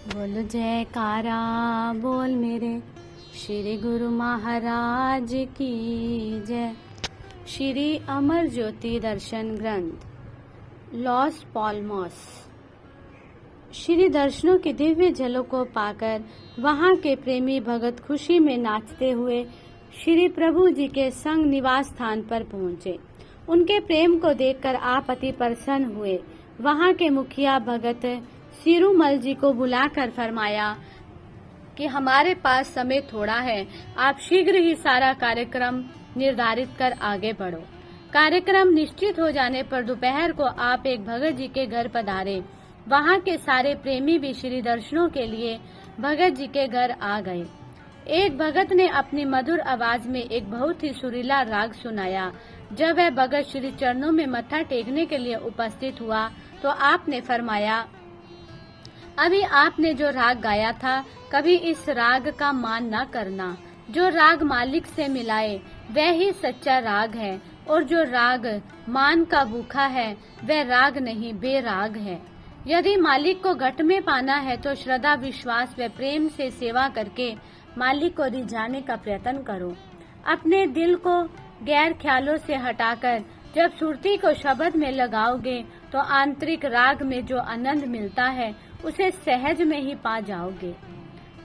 बोल जयकारा बोल मेरे श्री गुरु महाराज की जय। श्री अमर ज्योति दर्शन ग्रंथ लॉस पाल्मोस। श्री दर्शनों के दिव्य जलों को पाकर वहां के प्रेमी भगत खुशी में नाचते हुए श्री प्रभु जी के संग निवास स्थान पर पहुंचे। उनके प्रेम को देखकर आप अति प्रसन्न हुए। वहां के मुखिया भगत सिरुमल जी को बुलाकर फरमाया कि हमारे पास समय थोड़ा है, आप शीघ्र ही सारा कार्यक्रम निर्धारित कर आगे बढ़ो। कार्यक्रम निश्चित हो जाने पर दोपहर को आप एक भगत जी के घर पधारे। वहां के सारे प्रेमी भी श्री दर्शनों के लिए भगत जी के घर आ गए। एक भगत ने अपनी मधुर आवाज में एक बहुत ही सुरीला राग सुनाया। जब वह भगत श्री चरणों में मत्था टेकने के लिए उपस्थित हुआ तो आपने फरमाया, अभी आपने जो राग गाया था, कभी इस राग का मान न करना। जो राग मालिक से मिलाए वह ही सच्चा राग है, और जो राग मान का भूखा है वह राग नहीं बेराग है। यदि मालिक को घट में पाना है तो श्रद्धा विश्वास व प्रेम से सेवा करके मालिक को रिझाने का प्रयत्न करो। अपने दिल को गैर ख्यालों से हटाकर जब सुरती को शब्द में लगाओगे तो आंतरिक राग में जो आनंद मिलता है उसे सहज में ही पा जाओगे।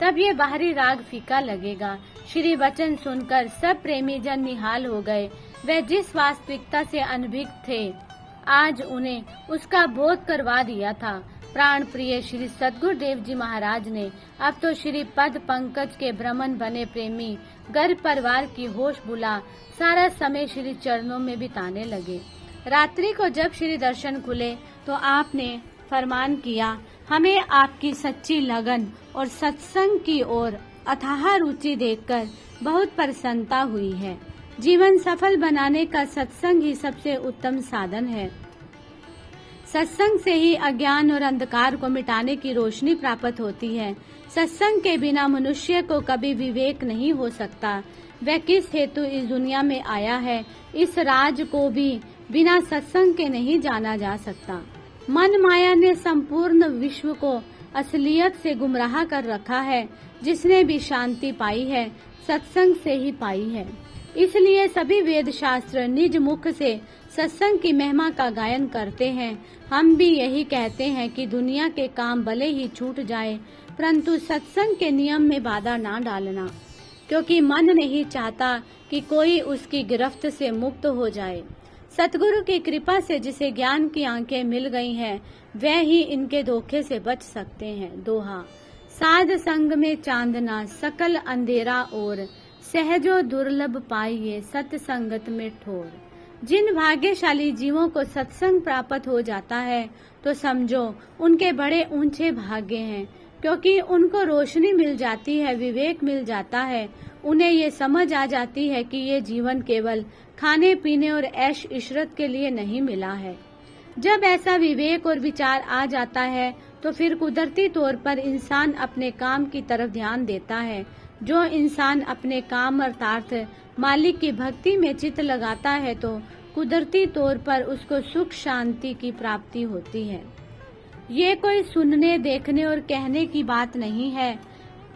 तब ये बाहरी राग फीका लगेगा। श्री वचन सुनकर सब प्रेमी जन निहाल हो गए। वे जिस वास्तविकता से अनभिज्ञ थे, आज उन्हें उसका बोध करवा दिया था। प्राण प्रिय श्री सद्गुरुदेव जी महाराज ने अब तो श्री पद पंकज के भ्रमण बने प्रेमी घर परिवार की होश बुला सारा समय श्री चरणों में बिताने लगे। रात्रि को जब श्री दर्शन खुले तो आपने फरमान किया, हमें आपकी सच्ची लगन और सत्संग की ओर अथाह रुचि देखकर बहुत प्रसन्नता हुई है। जीवन सफल बनाने का सत्संग ही सबसे उत्तम साधन है। सत्संग से ही अज्ञान और अंधकार को मिटाने की रोशनी प्राप्त होती है। सत्संग के बिना मनुष्य को कभी विवेक नहीं हो सकता। वह किस हेतु इस दुनिया में आया है, इस राज को भी बिना सत्संग के नहीं जाना जा सकता। मन माया ने संपूर्ण विश्व को असलियत से गुमराह कर रखा है। जिसने भी शांति पाई है सत्संग से ही पाई है। इसलिए सभी वेद शास्त्र निज मुख से सत्संग की महिमा का गायन करते हैं। हम भी यही कहते हैं कि दुनिया के काम भले ही छूट जाए, परंतु सत्संग के नियम में बाधा ना डालना, क्योंकि मन नहीं चाहता कि कोई उसकी गिरफ्त से मुक्त हो जाए। सतगुरु की कृपा से जिसे ज्ञान की आंखें मिल गई हैं, वह ही इनके धोखे से बच सकते हैं। दोहा, साध संग में चांदना सकल अंधेरा और सहजो दुर्लभ पाइये सत्संगत में ठोर। जिन भाग्यशाली जीवों को सत्संग प्राप्त हो जाता है तो समझो उनके बड़े ऊंचे भाग्य हैं, क्योंकि उनको रोशनी मिल जाती है, विवेक मिल जाता है। उन्हें ये समझ आ जाती है कि ये जीवन केवल खाने पीने और ऐश इशरत के लिए नहीं मिला है। जब ऐसा विवेक और विचार आ जाता है तो फिर कुदरती तौर पर इंसान अपने काम की तरफ ध्यान देता है। जो इंसान अपने काम अर्थात मालिक की भक्ति में चित्त लगाता है तो कुदरती तौर पर उसको सुख शांति की प्राप्ति होती है। ये कोई सुनने देखने और कहने की बात नहीं है।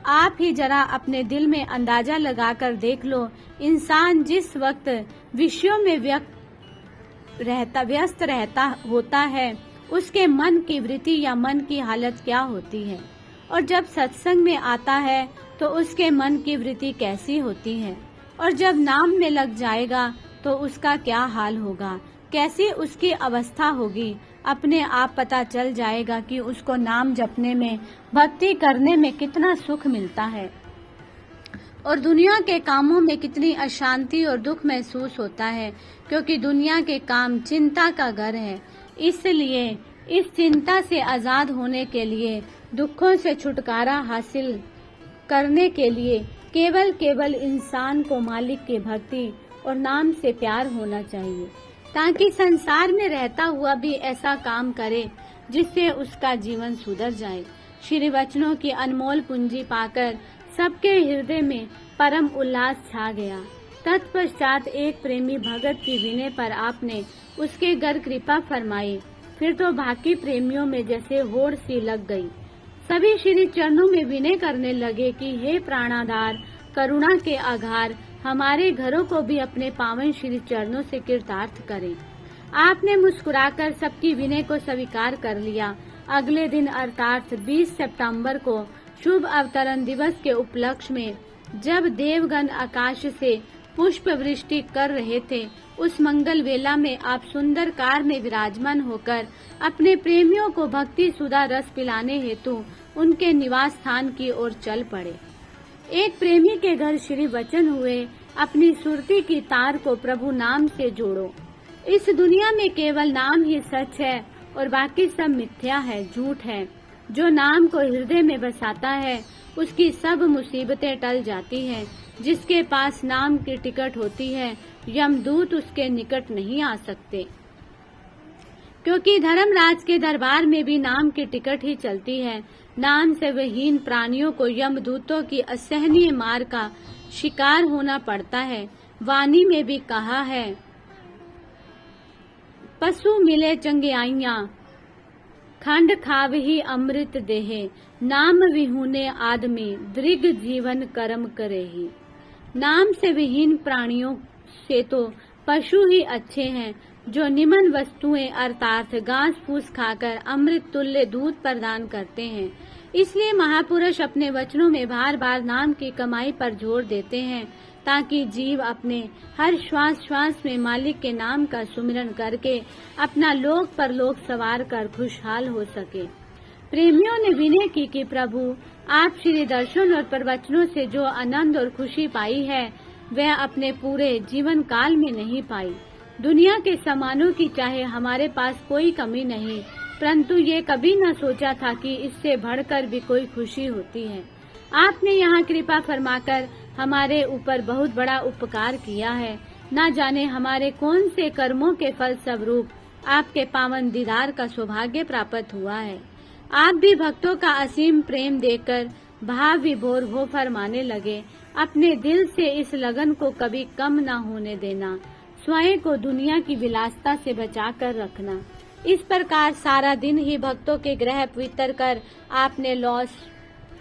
आप ही जरा अपने दिल में अंदाजा लगाकर देख लो, इंसान जिस वक्त विषयों में व्यस्त रहता होता है उसके मन की वृत्ति या मन की हालत क्या होती है, और जब सत्संग में आता है तो उसके मन की वृत्ति कैसी होती है, और जब नाम में लग जाएगा तो उसका क्या हाल होगा, कैसी उसकी अवस्था होगी। अपने आप पता चल जाएगा कि उसको नाम जपने में, भक्ति करने में कितना सुख मिलता है और दुनिया के कामों में कितनी अशांति और दुख महसूस होता है, क्योंकि दुनिया के काम चिंता का घर है। इसलिए इस चिंता से आजाद होने के लिए, दुखों से छुटकारा हासिल करने के लिए केवल इंसान को मालिक की भक्ति और नाम से प्यार होना चाहिए, ताकि संसार में रहता हुआ भी ऐसा काम करे जिससे उसका जीवन सुधर जाए। श्री वचनों की अनमोल पूंजी पाकर सबके हृदय में परम उल्लास छा गया। तत्पश्चात एक प्रेमी भगत की विनय पर आपने उसके घर कृपा फरमाई। फिर तो बाकी प्रेमियों में जैसे होड़ सी लग गई। सभी श्री चरणों में विनय करने लगे कि हे प्राणाधार, करुणा के आधार, हमारे घरों को भी अपने पावन श्री चरणों से कृतार्थ करें। आपने मुस्कुराकर सबकी विनय को स्वीकार कर लिया। अगले दिन अर्थात 20 सितंबर को शुभ अवतरण दिवस के उपलक्ष्य में जब देवगण आकाश से पुष्प वृष्टि कर रहे थे, उस मंगल वेला में आप सुंदर कार में विराजमान होकर अपने प्रेमियों को भक्ति सुधा रस पिलाने हेतु उनके निवास स्थान की ओर चल पड़े। एक प्रेमी के घर श्री वचन हुए, अपनी सुरती की तार को प्रभु नाम से जोड़ो। इस दुनिया में केवल नाम ही सच है और बाकी सब मिथ्या है, झूठ है। जो नाम को हृदय में बसाता है उसकी सब मुसीबतें टल जाती हैं। जिसके पास नाम की टिकट होती है, यमदूत उसके निकट नहीं आ सकते, क्योंकि धर्मराज के दरबार में भी नाम की टिकट ही चलती है। नाम से विहीन प्राणियों को यमदूतों की असहनीय मार का शिकार होना पड़ता है। वाणी में भी कहा है, पशु मिले चंगियाइयां, खंड खावही अमृत देहे, नाम विहूने आदमी, दृग जीवन कर्म करेही। नाम से विहीन प्राणियों से तो पशु ही अच्छे हैं, जो निमन वस्तुएं अर्थात घास फूस खाकर अमृत तुल्य दूध प्रदान करते हैं। इसलिए महापुरुष अपने वचनों में बार बार नाम की कमाई पर जोर देते हैं, ताकि जीव अपने हर श्वास श्वास में मालिक के नाम का सुमिरन करके अपना लोक परलोक सवार कर खुशहाल हो सके। प्रेमियों ने विनय की कि प्रभु, आप श्री दर्शन और प्रवचनों से जो आनंद और खुशी पाई है, वह अपने पूरे जीवन काल में नहीं पाई। दुनिया के सामानों की चाहे हमारे पास कोई कमी नहीं, परंतु ये कभी न सोचा था कि इससे बढ़कर भी कोई खुशी होती है। आपने यहाँ कृपा फरमाकर हमारे ऊपर बहुत बड़ा उपकार किया है। न जाने हमारे कौन से कर्मों के फल स्वरूप आपके पावन दीदार का सौभाग्य प्राप्त हुआ है। आप भी भक्तों का असीम प्रेम देकर भाव विभोर हो फरमाने लगे, अपने दिल से इस लगन को कभी कम न होने देना, स्वयं को दुनिया की विलासता से बचा कर रखना। इस प्रकार सारा दिन ही भक्तों के ग्रह पवित्र कर आपने लॉस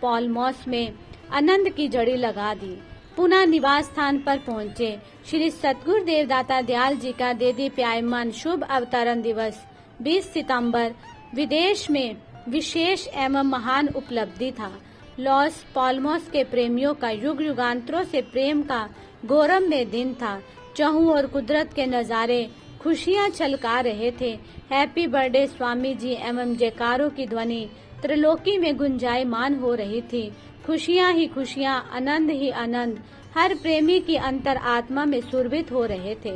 पॉलमॉस में आनंद की जड़ी लगा दी। पुनः निवास स्थान पर पहुँचे। श्री सतगुरु देवदाता दयाल जी का देदी प्यायमान शुभ अवतरण दिवस 20 सितंबर विदेश में विशेष एवं महान उपलब्धि था। लॉस पॉलमॉस के प्रेमियों का युग युगांतरों से प्रेम का गौरवमय दिन था। चहुं और कुदरत के नजारे खुशियां छलका रहे थे। हैप्पी बर्थडे स्वामी जी एवं जयकारों की ध्वनि त्रिलोकी में गुंजायमान हो रही थी। खुशियां ही खुशियां, आनंद ही आनंद हर प्रेमी की अंतर आत्मा में सुरभित हो रहे थे।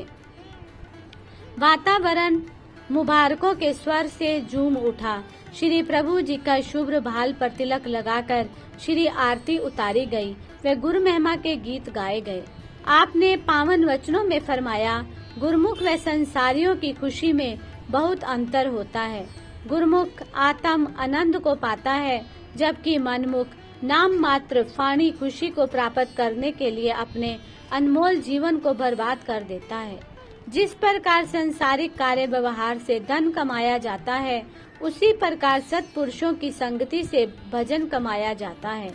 वातावरण मुबारकों के स्वर से झूम उठा। श्री प्रभु जी का शुभ भाल पर तिलक लगाकर श्री आरती उतारी गई व गुरु महिमा के गीत गाए गए। आपने पावन वचनों में फरमाया, गुरुमुख व संसारियों की खुशी में बहुत अंतर होता है। गुरुमुख आत्म आनंद को पाता है, जबकि मनमुख नाम मात्र फानी खुशी को प्राप्त करने के लिए अपने अनमोल जीवन को बर्बाद कर देता है। जिस प्रकार संसारिक कार्य व्यवहार से धन कमाया जाता है, उसी प्रकार सत्पुरुषों की संगति से भजन कमाया जाता है।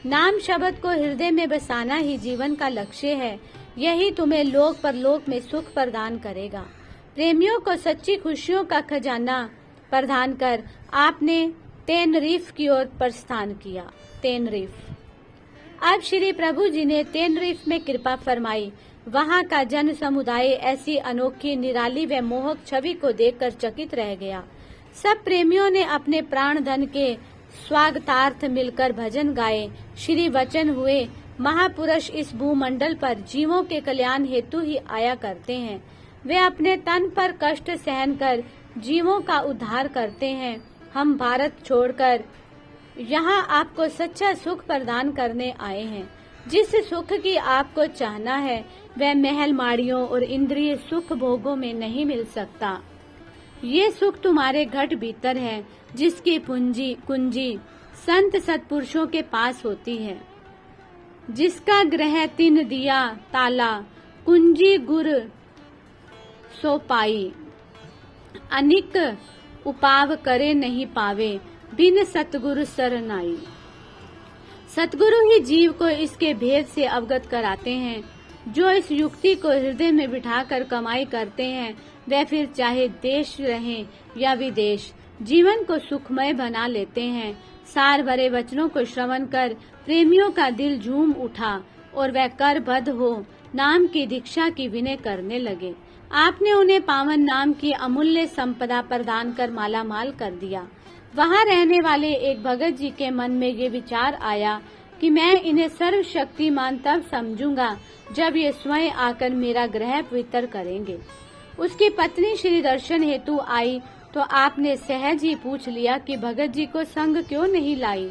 नाम शब्द को हृदय में बसाना ही जीवन का लक्ष्य है। यही तुम्हें लोक परलोक में सुख प्रदान करेगा। प्रेमियों को सच्ची खुशियों का खजाना प्रदान कर आपने तेनरीफ की ओर प्रस्थान किया। तेनरीफ। अब श्री प्रभु जी ने तेनरीफ में कृपा फरमाई। वहाँ का जन समुदाय ऐसी अनोखी, निराली व मोहक छवि को देखकर चकित रह गया। सब प्रेमियों ने अपने प्राण धन के स्वागतार्थ मिलकर भजन गाए। श्री वचन हुए, महापुरुष इस भूमंडल पर जीवों के कल्याण हेतु ही आया करते हैं। वे अपने तन पर कष्ट सहन कर जीवों का उद्धार करते हैं। हम भारत छोड़कर यहाँ आपको सच्चा सुख प्रदान करने आए हैं। जिस सुख की आपको चाहना है, वह महल माड़ियों और इंद्रिय सुख भोगों में नहीं मिल सकता। ये सुख तुम्हारे घट भीतर है, जिसकी कुंजी संत सत्पुरुषों के पास होती है। जिसका ग्रह तिन दिया ताला, कुंजी गुर सो पाई। अनिक उपाव करे नहीं पावे, बिन सतगुरु सरनाई। सतगुरु ही जीव को इसके भेद से अवगत कराते हैं। जो इस युक्ति को हृदय में बिठाकर कमाई करते हैं, वे फिर चाहे देश रहें या विदेश, जीवन को सुखमय बना लेते हैं। सार भरे वचनों को श्रवण कर प्रेमियों का दिल झूम उठा और वह करबद्ध हो नाम की दीक्षा की विनय करने लगे। आपने उन्हें पावन नाम की अमूल्य संपदा प्रदान कर मालामाल कर दिया। वहां रहने वाले एक भगत जी के मन में ये विचार आया कि मैं इन्हें सर्वशक्तिमान तब समझूंगा जब ये स्वयं आकर मेरा ग्रह पवित्र करेंगे। उसकी पत्नी श्री दर्शन हेतु आई तो आपने सहज ही पूछ लिया कि भगत जी को संग क्यों नहीं लाई।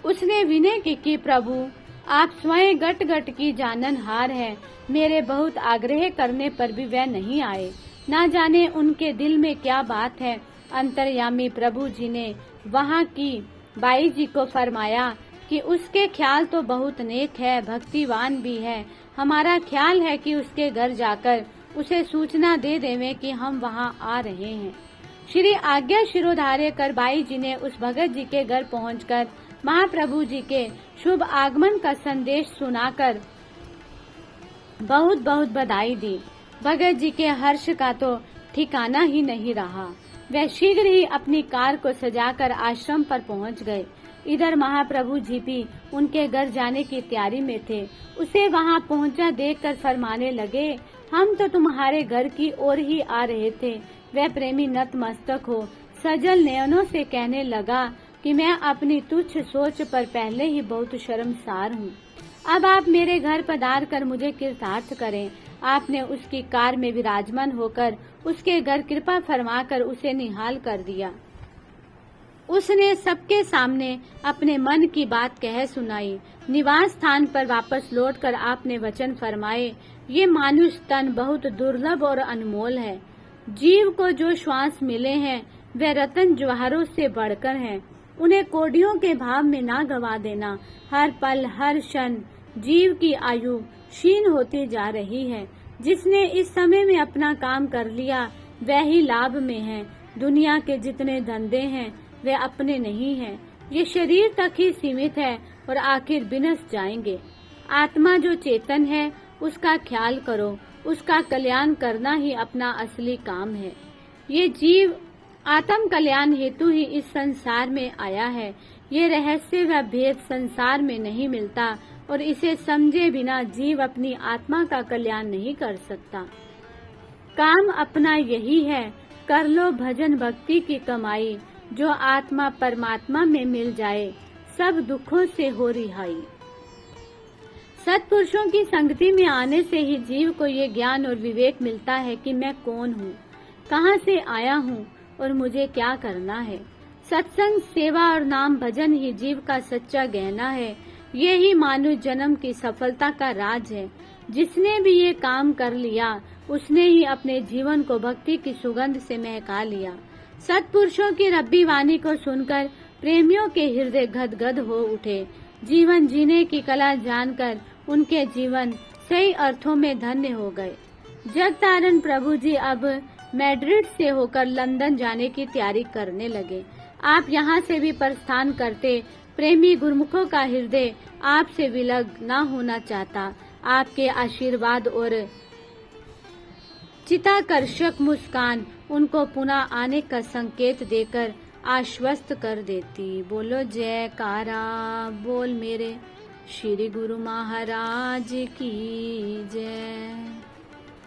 उसने विनय की कि प्रभु, आप स्वयं गट गट की जाननहार हैं। मेरे बहुत आग्रह करने पर भी वह नहीं आए। ना जाने उनके दिल में क्या बात है। अंतर्यामी प्रभु जी ने वहाँ की बाई जी को फरमाया कि उसके ख्याल तो बहुत नेक है, भक्तिवान भी है। हमारा ख्याल है कि उसके घर जाकर उसे सूचना दे देवें कि हम वहाँ आ रहे हैं। श्री आज्ञा शिरोधार्य कर बाई जी ने उस भगत जी के घर पहुंचकर महाप्रभु जी के शुभ आगमन का संदेश सुनाकर बहुत बहुत बधाई दी। भगत जी के हर्ष का तो ठिकाना ही नहीं रहा। वे शीघ्र ही अपनी कार को सजाकर आश्रम पर पहुंच गए। इधर महाप्रभु जी भी उनके घर जाने की तैयारी में थे। उसे वहां पहुंचा देखकर फरमाने लगे, हम तो तुम्हारे घर की ओर ही आ रहे थे। वह प्रेमी नतमस्तक हो सजल नयनों से कहने लगा कि मैं अपनी तुच्छ सोच पर पहले ही बहुत शर्मसार हूँ। अब आप मेरे घर पधार कर मुझे कृतार्थ करें। आपने उसकी कार में विराजमान होकर उसके घर कृपा फरमाकर उसे निहाल कर दिया। उसने सबके सामने अपने मन की बात कह सुनाई। निवास स्थान पर वापस लौटकर आपने वचन फरमाए, ये मानुष तन बहुत दुर्लभ और अनमोल है। जीव को जो श्वास मिले हैं वे रतन जवाहरों से बढ़कर हैं। उन्हें कोडियों के भाव में ना गवा देना। हर पल हर क्षण जीव की आयु क्षीण होती जा रही है। जिसने इस समय में अपना काम कर लिया वह ही लाभ में है। दुनिया के जितने धंधे हैं वे अपने नहीं हैं। ये शरीर तक ही सीमित है और आखिर बिनस जाएंगे। आत्मा जो चेतन है उसका ख्याल करो। उसका कल्याण करना ही अपना असली काम है। ये जीव आत्म कल्याण हेतु ही इस संसार में आया है। ये रहस्य व भेद संसार में नहीं मिलता और इसे समझे बिना जीव अपनी आत्मा का कल्याण नहीं कर सकता। काम अपना यही है, कर लो भजन भक्ति की कमाई। जो आत्मा परमात्मा में मिल जाए सब दुखों से हो रिहाई। सत्पुरुषों की संगति में आने से ही जीव को ये ज्ञान और विवेक मिलता है कि मैं कौन हूँ, कहाँ से आया हूँ और मुझे क्या करना है। सत्संग, सेवा और नाम भजन ही जीव का सच्चा गहना है। ये ही मानव जन्म की सफलता का राज है। जिसने भी ये काम कर लिया उसने ही अपने जीवन को भक्ति की सुगंध से महका लिया। सत्पुरुषों की रब्बी वाणी को सुनकर प्रेमियों के हृदय गदगद हो उठे। जीवन जीने की कला जानकर उनके जीवन सही अर्थों में धन्य हो गए। जगतारण प्रभु जी अब मैड्रिड से होकर लंदन जाने की तैयारी करने लगे। आप यहाँ से भी प्रस्थान करते। प्रेमी गुरुमुखों का हृदय आपसे विलग न होना चाहता। आपके आशीर्वाद और चिताकर्षक मुस्कान उनको पुनः आने का संकेत देकर आश्वस्त कर देती। बोलो जयकारा बोल मेरे श्री गुरु महाराज की जय।